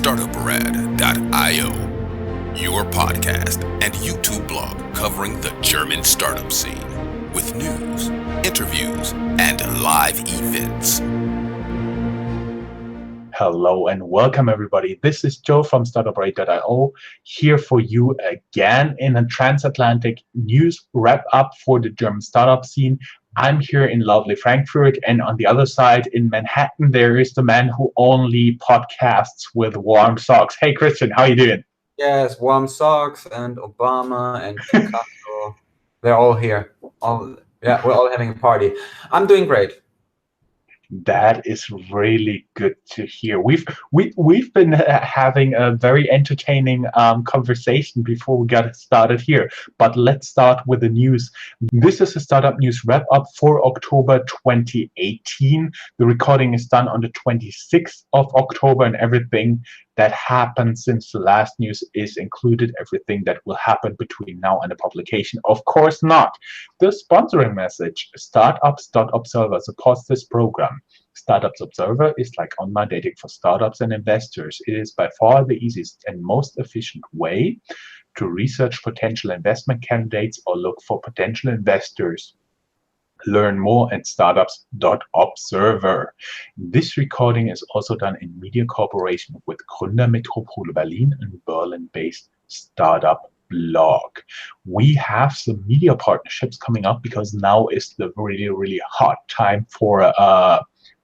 Startuprad.io, your podcast and YouTube blog covering the German startup scene with news, interviews, and live events. Hello and welcome everybody. This is Joe from Startuprad.io here for you again in a transatlantic news wrap up for the German startup scene. I'm here in lovely Frankfurt, and on the other side in Manhattan there is the man who only podcasts with warm socks. Hey Christian, how are you doing? Yes, warm socks and Obama and Picasso. They're all here. We're all having a party. I'm doing great. That is really good to hear. We've been having a very entertaining conversation before we got started here. But let's start with the news. This is a startup news wrap up for October 2018. The recording is done on the 26th of October, and everything that happened since the last news is included. Everything that will happen between now and the publication, of course not. The sponsoring message: Startups.observer supports this program. Startups Observer is like online dating for startups and investors. It is by far the easiest and most efficient way to research potential investment candidates or look for potential investors. Learn more at startups.observer. This recording is also done in media cooperation with Gründermetropole Berlin, a Berlin-based startup blog. We have some media partnerships coming up because now is the really hot time for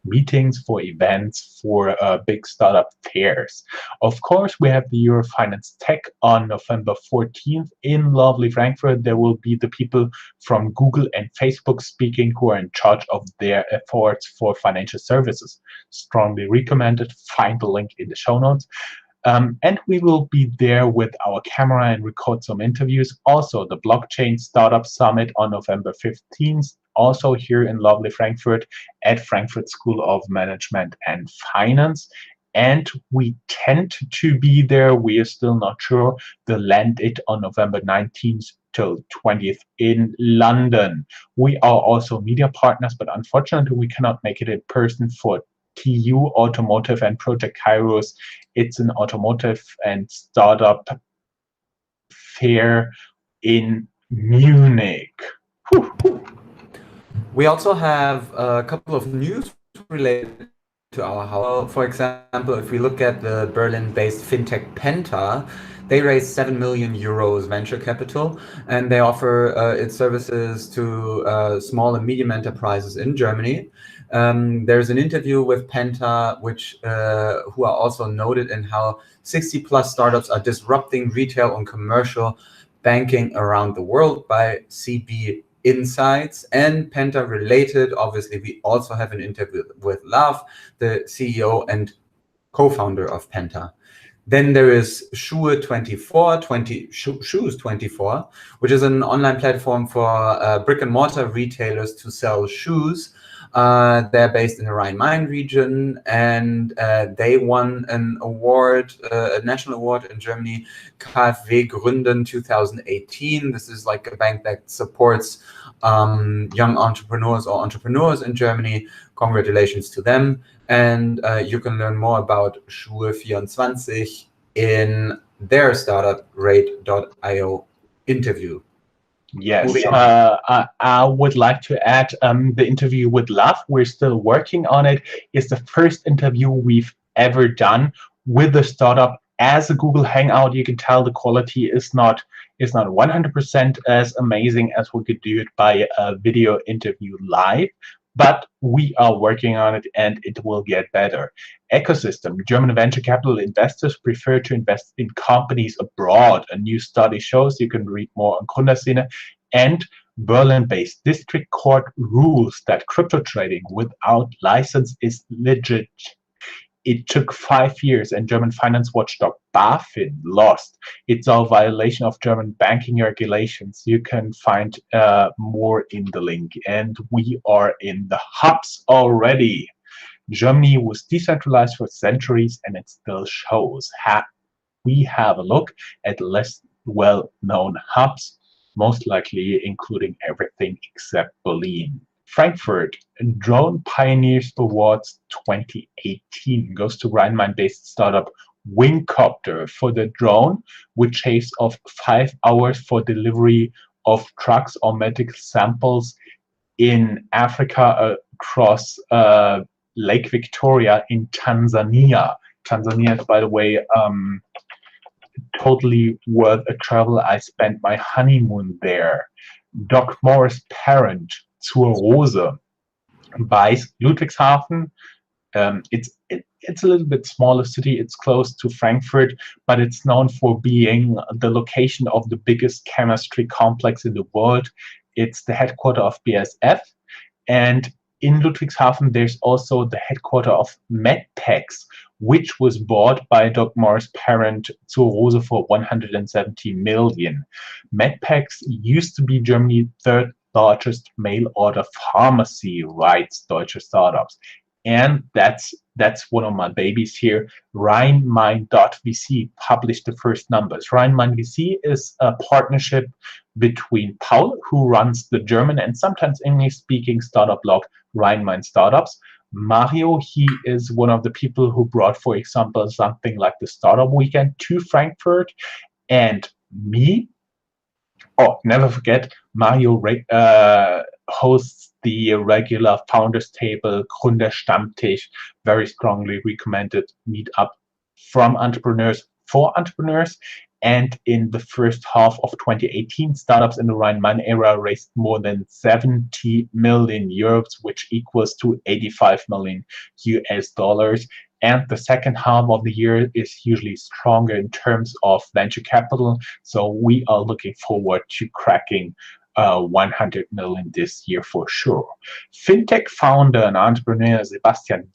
meetings, for events, for big startup fairs. Of course, we have the Eurofinance Tech on November 14th in lovely Frankfurt. There will be the people from Google and Facebook speaking who are in charge of their efforts for financial services. Strongly recommended. Find the link in the show notes. And we will be there with our camera and record some interviews. Also, the Blockchain Startup Summit on November 15th, also here in lovely Frankfurt at Frankfurt School of Management and Finance. And we tend to be there. We are still not sure. The land it on November 19th till 20th in London. We are also media partners, but unfortunately we cannot make it in person for TU Automotive and Project Kairos. It's an automotive and startup fair in Munich. We also have a couple of news related to our house. For example, if we look at the Berlin-based fintech Penta, they raised 7 million euros venture capital, and they offer its services to small and medium enterprises in Germany. There's an interview with Penta, who are also noted in how 60+ startups are disrupting retail and commercial banking around the world by CB Insights. And Penta related, obviously, we also have an interview with Love, the CEO and co-founder of Penta. Then there is Shoes24, which is an online platform for brick and mortar retailers to sell shoes. They're based in the Rhine-Main region, and they won an award, a national award in Germany, KfW Gründen 2018. This is like a bank that supports young entrepreneurs or entrepreneurs in Germany. Congratulations to them. And you can learn more about Schuhe24 in their Startuprad.io interview. Yes, I would like to add the interview with Love. We're still working on it. It's the first interview we've ever done with a startup as a Google Hangout. You can tell the quality is not 100% as amazing as we could do it by a video interview live. But we are working on it, and it will get better. Ecosystem. German venture capital investors prefer to invest in companies abroad. A new study shows. You can read more on Gründerszene. And Berlin-based district court rules that crypto trading without license is legit. It took 5 years, and German finance watchdog BaFin lost. It's a violation of German banking regulations. You can find more in the link. And we are in the hubs already. Germany was decentralized for centuries, and it still shows. We have a look at less well-known hubs, most likely including everything except Berlin. Frankfurt Drone Pioneers Awards 2018 goes to Rhine-Main-based startup Wingcopter for the drone, which shaves off 5 hours for delivery of trucks or medical samples in Africa across Lake Victoria in Tanzania. Tanzania is, by the way, totally worth a travel. I spent my honeymoon there. Doc Morris' parent, Zur Rose, buys Ludwigshafen. It's a little bit smaller city. It's close to Frankfurt, but it's known for being the location of the biggest chemistry complex in the world. It's the headquarters of BASF, and in Ludwigshafen, there's also the headquarters of Medpex, which was bought by Doc Morris' parent Zur Rose for 170 million. Medpex used to be Germany's third largest mail order pharmacy, writes Deutsche Startups. And that's one of my babies here. Rhein-Main.vc published the first numbers. Rhein-Main.vc is a partnership between Paul, who runs the German and sometimes English-speaking startup blog Rhein-Main Startups. Mario, he is one of the people who brought, for example, something like the Startup Weekend to Frankfurt. And me, never forget, Mario hosts the regular Founders Table, Gründer Stammtisch, very strongly recommended meetup from entrepreneurs for entrepreneurs. And in the first half of 2018, startups in the Rhein-Main area raised more than 70 million euros, which equals to 85 million US dollars. And the second half of the year is usually stronger in terms of venture capital. So we are looking forward to cracking 100 million this year for sure. Fintech founder and entrepreneur Sebastian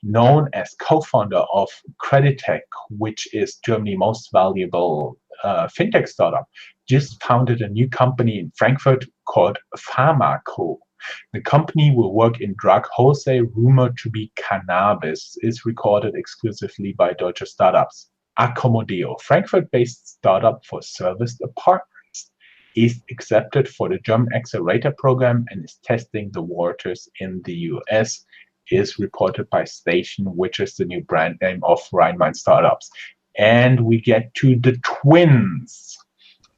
known as co-founder of Creditech, which is Germany's most valuable fintech startup, just founded a new company in Frankfurt called Pharmaco. The company will work in drug wholesale, rumored to be cannabis, is recorded exclusively by Deutsche Startups. Accommodeo, Frankfurt-based startup for serviced apartments, is accepted for the German Accelerator program and is testing the waters in the US, is reported by Station, which is the new brand name of Rhein-Main Startups. And we get to the twins.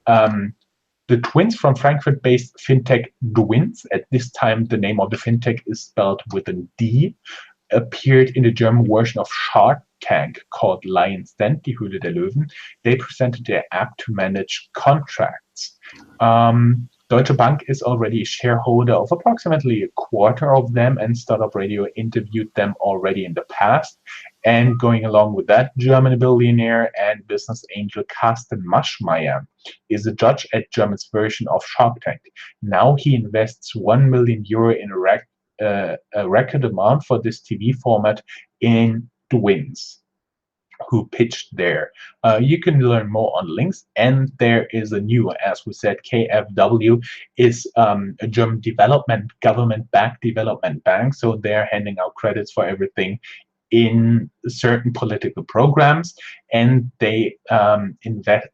The twins from Frankfurt-based fintech Dwins, at this time the name of the fintech is spelled with an D, appeared in the German version of Shark Tank called Lion's Den, Die Höhle der Löwen. They presented their app to manage contracts. Deutsche Bank is already a shareholder of approximately a quarter of them, and Startuprad.io interviewed them already in the past. And going along with that, German billionaire and business angel Carsten Maschmeyer is a judge at German's version of Shark Tank. Now he invests 1 million euro in a record amount for this TV format in Dwins, who pitched there. You can learn more on links, and there is a new, as we said, KfW is a German government-backed development bank, so they're handing out credits for everything in certain political programs, and they invest.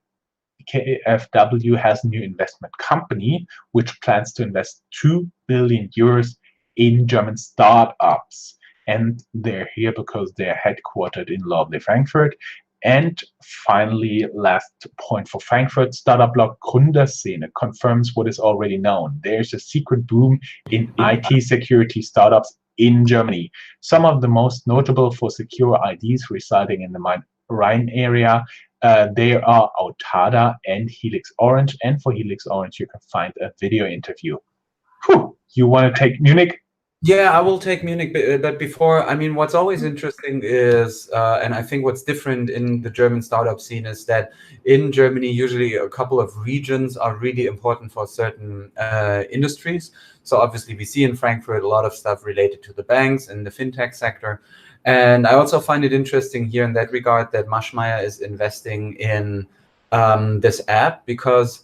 KfW has a new investment company which plans to invest 2 billion euros in German startups. And they're here because they're headquartered in lovely Frankfurt. And finally, last point for Frankfurt, startup blog Gründerszene confirms what is already known. There's a secret boom in IT security startups in Germany. Some of the most notable for secure IDs residing in the Rhine area, there are Autada and Helix Orange. And for Helix Orange, you can find a video interview. Whew. You want to take Munich? Yeah, I will take Munich, but before, I mean, what's always interesting is, and I think what's different in the German startup scene is that in Germany, usually a couple of regions are really important for certain industries. So obviously we see in Frankfurt a lot of stuff related to the banks and the fintech sector. And I also find it interesting here in that regard that Maschmeyer is investing in this app because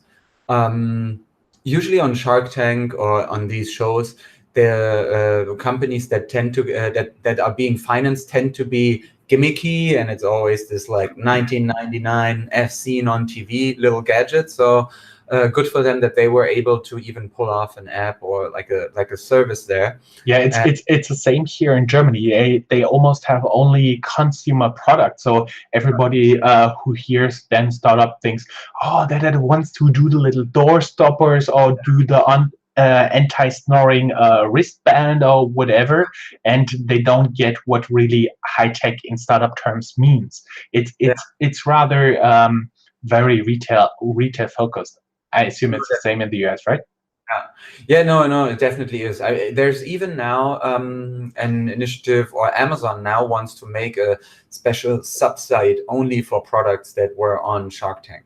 usually on Shark Tank or on these shows, the companies that tend to that are being financed tend to be gimmicky, and it's always this like 1999 as seen on TV little gadget. So good for them that they were able to even pull off an app or like a service there. Yeah, And it's the same here in Germany. They almost have only consumer products. So everybody who hears then startup thinks, oh, that wants to do the little door stoppers or do the anti-snoring wristband or whatever, and they don't get what really high tech in startup terms means. It's rather very retail focused. I assume it's the same in the US, right? no, it definitely is. There's even now an initiative, or Amazon now wants to make a special subsite only for products that were on Shark Tank,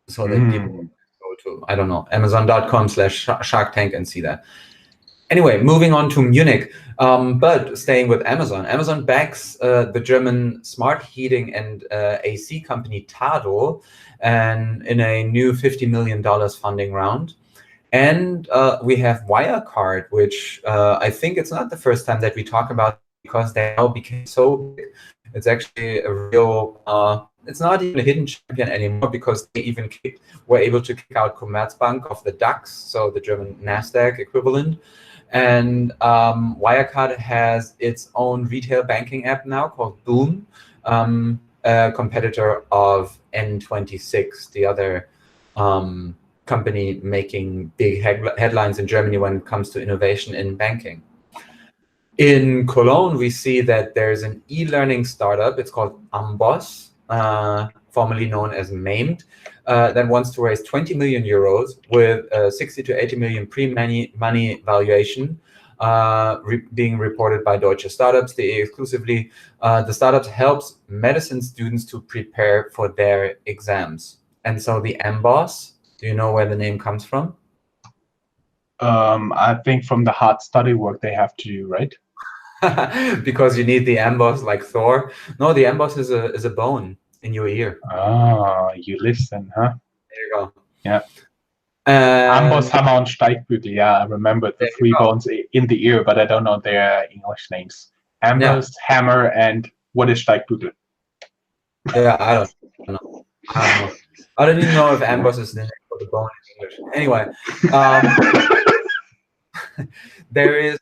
so that people go to, I don't know, Amazon.com/Shark Tank and see that. Anyway, moving on to Munich, but staying with Amazon. Amazon backs the German smart heating and AC company Tado, and in a new $50 million funding round. And we have Wirecard, which I think it's not the first time that we talk about, because they now became so big. It's actually a real, it's not even a hidden champion anymore, because they even were able to kick out Commerzbank of the DAX, so the German NASDAQ equivalent. And Wirecard has its own retail banking app now called Boom, a competitor of N26, the other company making big headlines in Germany when it comes to innovation in banking. In Cologne, we see that there's an e-learning startup. It's called Amboss, formerly known as Maimed, that wants to raise 20 million euros with 60 to 80 million pre-money valuation, being reported by Deutsche Startups. Exclusively, the startup helps medicine students to prepare for their exams. And so the Amboss, do you know where the name comes from? I think from the hard study work they have to do, right? Because you need the amboss like Thor. No, the amboss is a bone in your ear. Ah, you listen, huh? There you go. Yeah. And Amboss, Hammer, and Steigbügel. Yeah, I remember the three bones in the ear, but I don't know their English names. Amboss, Hammer, and what is Steigbügel? Yeah, I don't know. I don't even know if amboss is the name of the bone in English. Anyway, there is,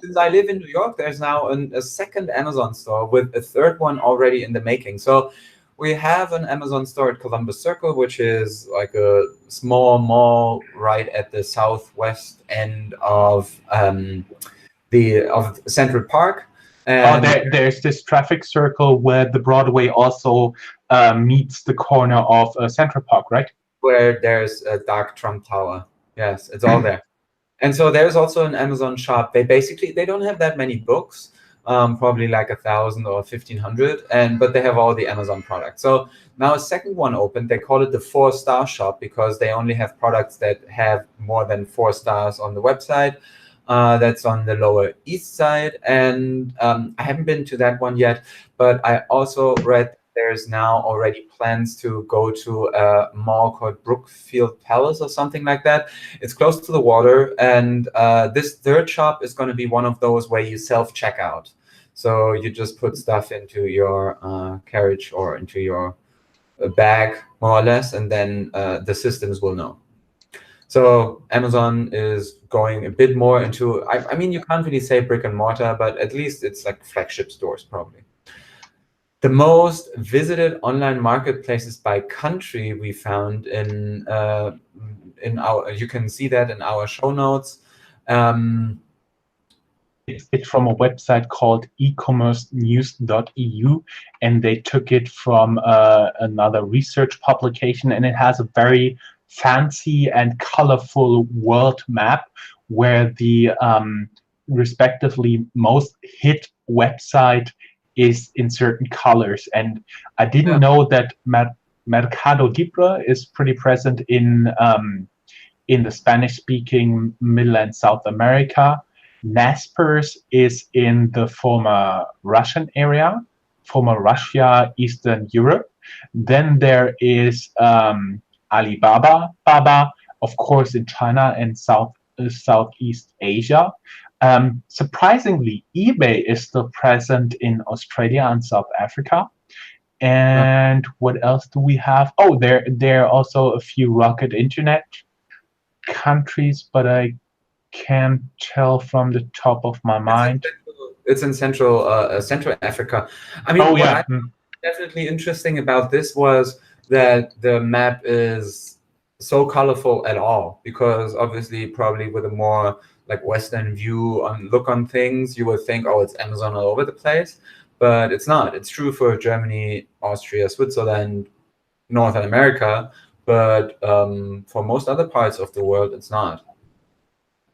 since I live in New York, there's now a second Amazon store with a third one already in the making. So we have an Amazon store at Columbus Circle, which is like a small mall right at the southwest end of Central Park. And there's this traffic circle where the Broadway also meets the corner of Central Park, right? Where there's a dark Trump Tower. Yes, it's all there. And so there's also an Amazon shop. They don't have that many books, probably like 1,000 or 1,500, but they have all the Amazon products. So now a second one opened. They call it the 4-star shop, because they only have products that have more than 4 stars on the website. That's on the Lower East Side, and I haven't been to that one yet, but I also read there's now already plans to go to a mall called Brookfield Palace or something like that. It's close to the water, and this third shop is going to be one of those where you self-checkout. So you just put stuff into your carriage or into your bag, more or less, and then the systems will know. So Amazon is going a bit more into, I mean, you can't really say brick and mortar, but at least it's like flagship stores, probably. The most visited online marketplaces by country we found in our, you can see that in our show notes. It's from a website called ecommercenews.eu, and they took it from another research publication, and it has a very fancy and colorful world map where the respectively most hit website is in certain colors. And I didn't know that Mercado Libre is pretty present in the Spanish-speaking Middle and South America. Naspers is in the former Russian area, former Russia, Eastern Europe. Then there is Alibaba, of course, in China and Southeast Asia. Surprisingly, eBay is still present in Australia and South Africa. And what else do we have? Oh, there are also a few rocket internet countries, but I can't tell from the top of my mind. It's in Central Africa. I mean, Oh what yeah. I definitely interesting about this was that the map is so colorful at all, because obviously probably with a more like Western view on look on things, you would think, oh, it's Amazon all over the place, but it's not. It's true for Germany, Austria, Switzerland, Northern America, but for most other parts of the world, it's not.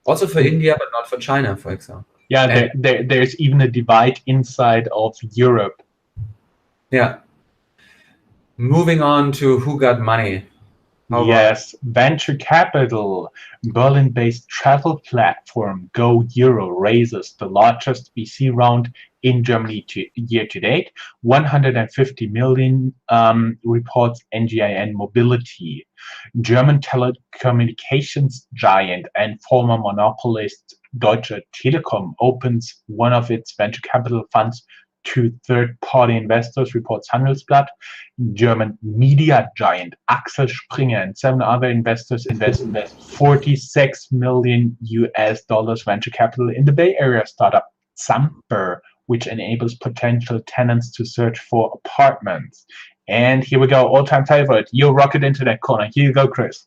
Also for India, but not for China, for example. Yeah, And there's even a divide inside of Europe. yeah, moving on to who got money. How about Yes, venture capital. Berlin-based travel platform Go Euro raises the largest VC round in Germany year to date, 150 million, reports NGIN Mobility. German telecommunications giant and former monopolist Deutsche Telekom opens one of its venture capital funds to third-party investors, reports Handelsblatt. German media giant Axel Springer and seven other investors invest 46 million US dollars venture capital in the Bay Area startup Zamper, which enables potential tenants to search for apartments. And here we go, all-time favorite, your Rocket Internet corner. Here you go, Chris.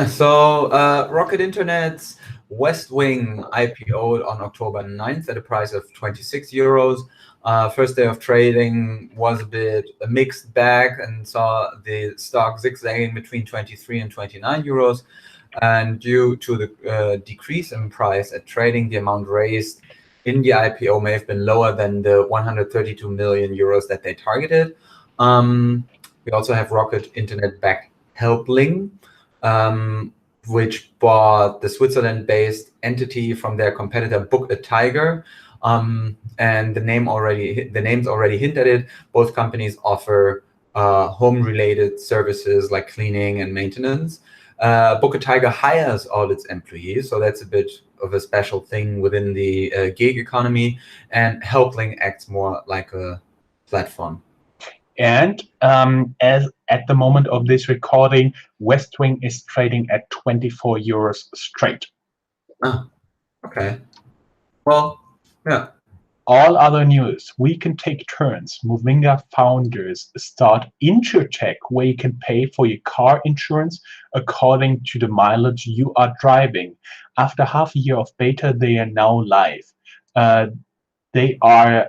So, Rocket Internet's West Wing IPO'd on October 9th at a price of 26 euros. First day of trading was a bit a mixed bag and saw the stock zigzagging between 23 and 29 euros. And due to the decrease in price at trading, the amount raised in the IPO may have been lower than the 132 million euros that they targeted. We also have Rocket Internet-backed Helpling, which bought the Switzerland-based entity from their competitor Book a Tiger. And the names already hint at it. Both companies offer home-related services like cleaning and maintenance. Book a Tiger hires all its employees, so that's a bit of a special thing within the gig economy. And Helpling acts more like a platform. And as at the moment of this recording, West Wing is trading at 24 euros straight. Oh, okay. Well, yeah. All other news, we can take turns. Movinga founders start InsurTech, where you can pay for your car insurance according to the mileage you are driving. After half a year of beta, they are now live. They are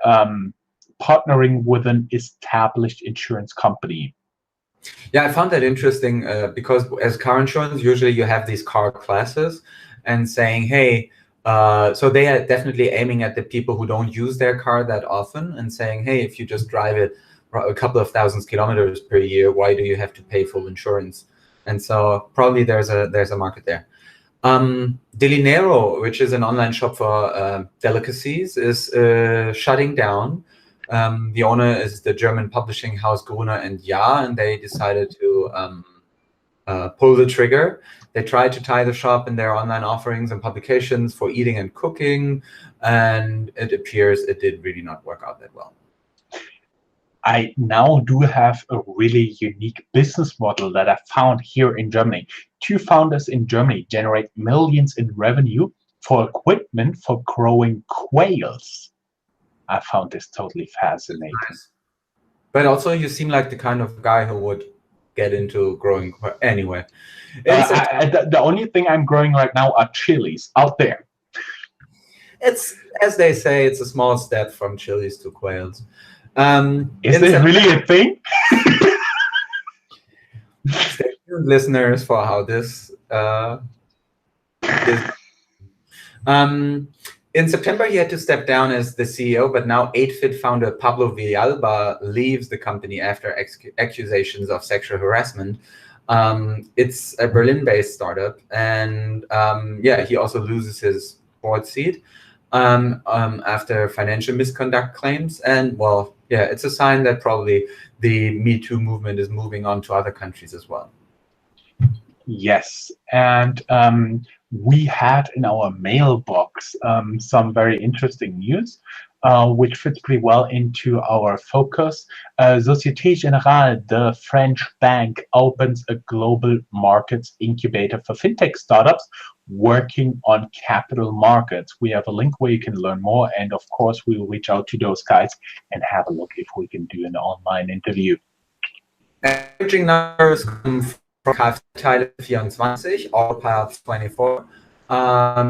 partnering with an established insurance company. Yeah, I found that interesting because as car insurance, usually you have these car classes and saying, hey, so they are definitely aiming at the people who don't use their car that often and saying, hey, if you just drive it a couple of thousand kilometers per year, why do you have to pay full insurance? And so probably there's a market there. Delinero, which is an online shop for delicacies, is shutting down. The owner is the German publishing house Gruner and Jahr, and they decided to pull the trigger. They tried to tie the shop in their online offerings and publications for eating and cooking, and it appears it did really not work out that well. I now do have a really unique business model that I found here in Germany. Two founders in Germany generate millions in revenue for equipment for growing quails. I found this totally fascinating. Nice. But also, you seem like the kind of guy who would get into growing anyway. The only thing I'm growing right now are chilies out there. It's, as they say, it's a small step from chilies to quails. Is this really a thing? Stay tuned, listeners, for how this is. In September, he had to step down as the CEO, but now 8fit founder Pablo Villalba leaves the company after accusations of sexual harassment. It's a Berlin-based startup, and he also loses his board seat after financial misconduct claims. And well, yeah, it's a sign that probably the Me Too movement is moving on to other countries as well. Yes, and we had in our mailbox some very interesting news. which fits pretty well into our focus. Société Générale, the French bank, opens a global markets incubator for fintech startups working on capital markets. We have a link where you can learn more, and of course, we will reach out to those guys and have a look if we can do an online interview. Encouraging numbers come from Kfz-Teile 24, Autoparts 24,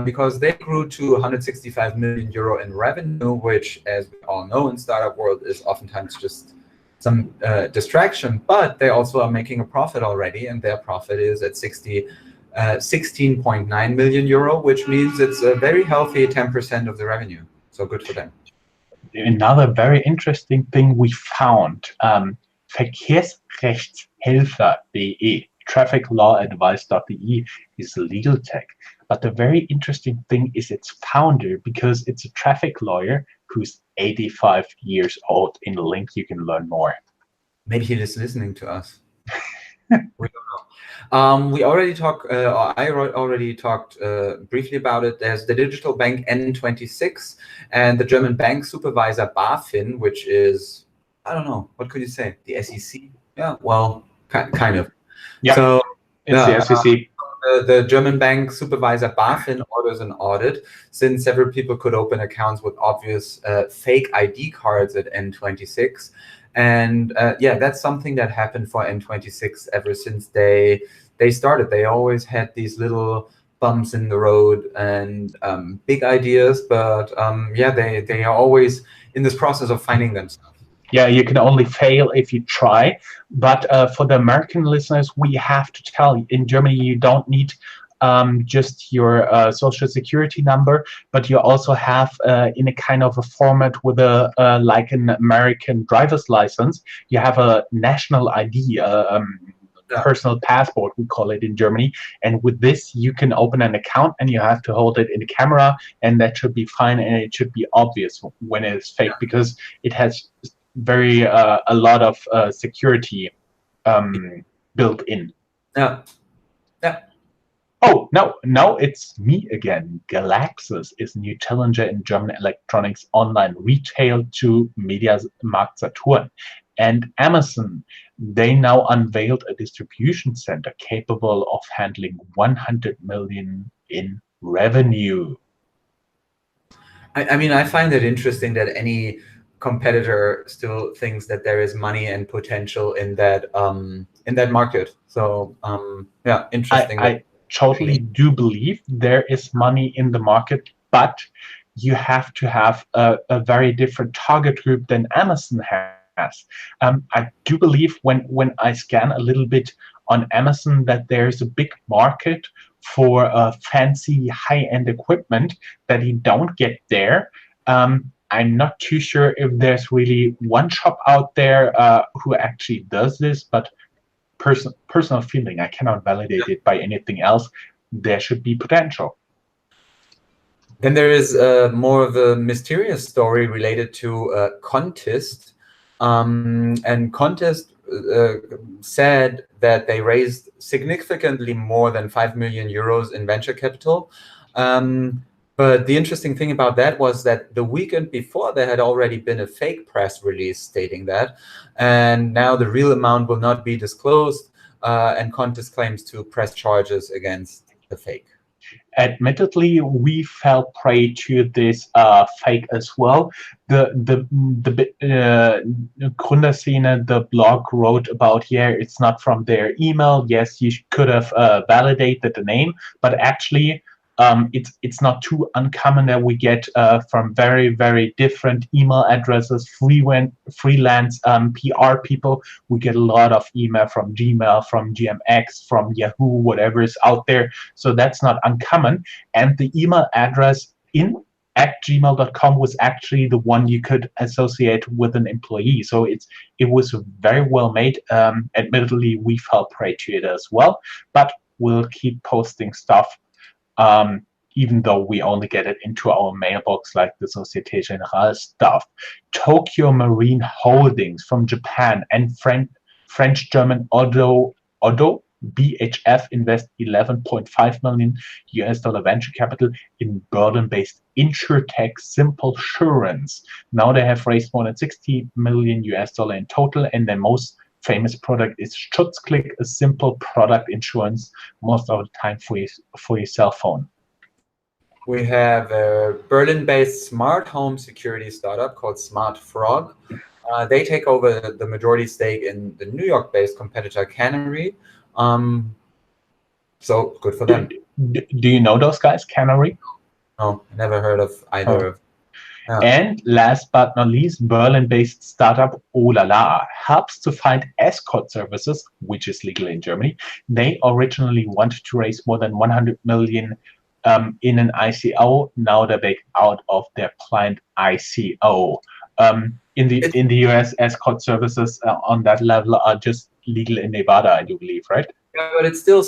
because they grew to 165 million euro in revenue, which, as we all know in startup world, is oftentimes just some distraction. But they also are making a profit already, and their profit is at 16.9 million euro, which means it's a very healthy 10% of the revenue. So good for them. Another very interesting thing we found, Verkehrsrechtshilfe.de, trafficlawadvice.de is legal tech. But the very interesting thing is its founder, because it's a traffic lawyer who's 85 years old. In the link, you can learn more. Maybe he is listening to us. We don't know. We already talked, or I already talked briefly about it. There's the digital bank N26 and the German bank supervisor BaFin, which is, I don't know, what could you say? The SEC? Yeah, well, kind of. Yeah, so it's the SEC. The German bank supervisor BaFin orders an audit, since several people could open accounts with obvious fake ID cards at N26. And yeah, that's something that happened for N26 ever since they started. They always had these little bumps in the road and big ideas, but yeah, they are always in this process of finding themselves. Yeah, you can only fail if you try. But for the American listeners, we have to tell you, in Germany, you don't need just your social security number, but you also have in a kind of a format with a like an American driver's license, you have a national ID, personal passport, we call it in Germany. And with this, you can open an account and you have to hold it in the camera, and that should be fine. And it should be obvious when it's fake, because it has very a lot of security built in. Yeah. Oh, no, now it's me again. Galaxus is new challenger in German electronics online retail to Mediamarkt Saturn. And Amazon, they now unveiled a distribution center capable of handling 100 million in revenue. I mean, I find it interesting that any competitor still thinks that there is money and potential in that market. So yeah, interesting. I totally do believe there is money in the market, but you have to have a very different target group than Amazon has. I do believe when I scan a little bit on Amazon that there's a big market for fancy high-end equipment that you don't get there. I'm not too sure if there's really one shop out there who actually does this, but personal feeling, I cannot validate it by anything else. There should be potential. Then there is more of a mysterious story related to Contest. And Contest said that they raised significantly more than 5 million euros in venture capital. But the interesting thing about that was that the weekend before, there had already been a fake press release stating that. And now the real amount will not be disclosed. And Contest claims to press charges against the fake. Admittedly, we fell prey to this fake as well. The Gründerszene, the blog wrote about, yeah, it's not from their email. Yes, you could have validated the name, but actually it's not too uncommon that we get from very, very different email addresses, freelance PR people. We get a lot of email from Gmail, from GMX, from Yahoo, whatever is out there. So that's not uncommon. And the email address at gmail.com was actually the one you could associate with an employee. So it was very well made. Admittedly, we fell prey to it as well, but we'll keep posting stuff. Even though we only get it into our mailbox like the Société Générale stuff. Tokyo Marine Holdings from Japan and French-German Odo BHF invest 11.5 million US dollar venture capital in Berlin-based insurtech Simplesurance. Now they have raised more than 60 million US dollar in total, and their most famous product is Schutzklick, a simple product insurance most of the time for your cell phone. We have a Berlin-based smart home security startup called Smart Frog. They take over the majority stake in the New York-based competitor Canary. So good for them. Do you know those guys, Canary? No, never heard of either of. Yeah. And last but not least, Berlin-based startup Olala helps to find escort services, which is legal in Germany. They originally wanted to raise more than 100 million in an ICO. Now they're back out of their planned ICO. In the US, escort services on that level are just legal in Nevada, I do believe, right? Yeah, but it's still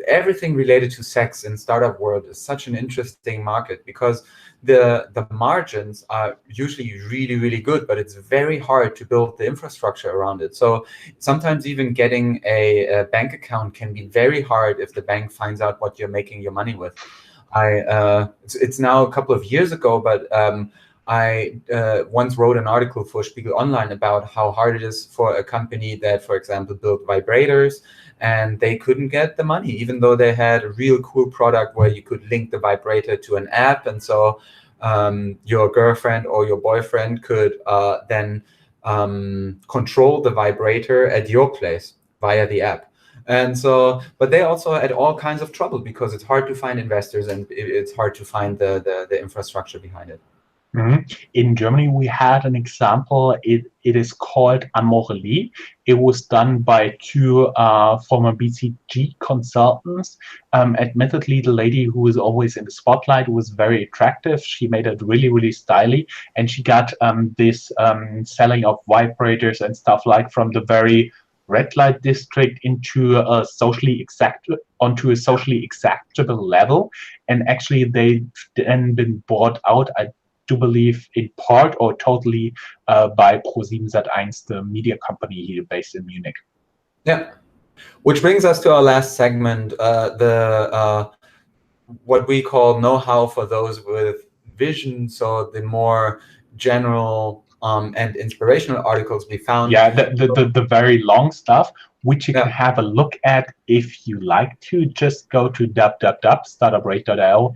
everything related to sex in startup world is such an interesting market, because the margins are usually really, really good, but it's very hard to build the infrastructure around it. So sometimes even getting a bank account can be very hard if the bank finds out what you're making your money with. It's now a couple of years ago, but I once wrote an article for Spiegel Online about how hard it is for a company that, for example, built vibrators, and they couldn't get the money, even though they had a real cool product where you could link the vibrator to an app. And so your girlfriend or your boyfriend could then control the vibrator at your place via the app. And so, but they also had all kinds of trouble because it's hard to find investors and it's hard to find the infrastructure behind it. In Germany, we had an example. It is called Amorelie. It was done by two former BCG consultants. Admittedly, the lady who was always in the spotlight was very attractive. She made it really, really stylish, and she got this selling of vibrators and stuff like from the very red light district into a socially acceptable level. And actually, they then been bought out, I do believe, in part or totally by Pro7sat.1, the media company here based in Munich. Yeah, which brings us to our last segment, what we call know-how for those with vision. So the more general and inspirational articles we found. Yeah, the very long stuff, which you can have a look at if you like to. Just go to Startuprad.io.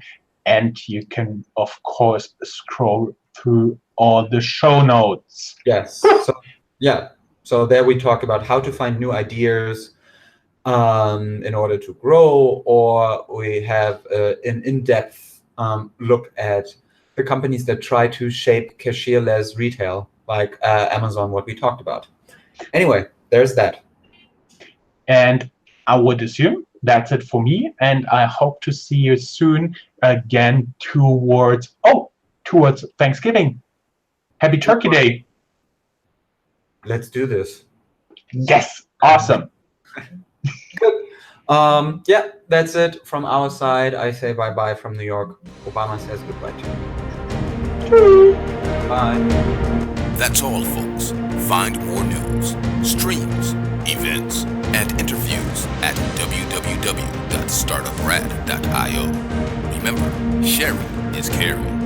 And you can, of course, scroll through all the show notes. Yes. So there we talk about how to find new ideas in order to grow, or we have an in-depth look at the companies that try to shape cashierless retail, like Amazon, what we talked about. Anyway, there's that. And I would assume that's it for me, and I hope to see you soon again towards Thanksgiving. Happy Turkey Day. Let's do this. Yes, awesome. Good. Yeah, that's it from our side. I say bye-bye from New York. Obama says goodbye to you. Bye. That's all, folks. Find more news, streams, events, and interviews at www.startuprad.io. Remember, sharing is caring.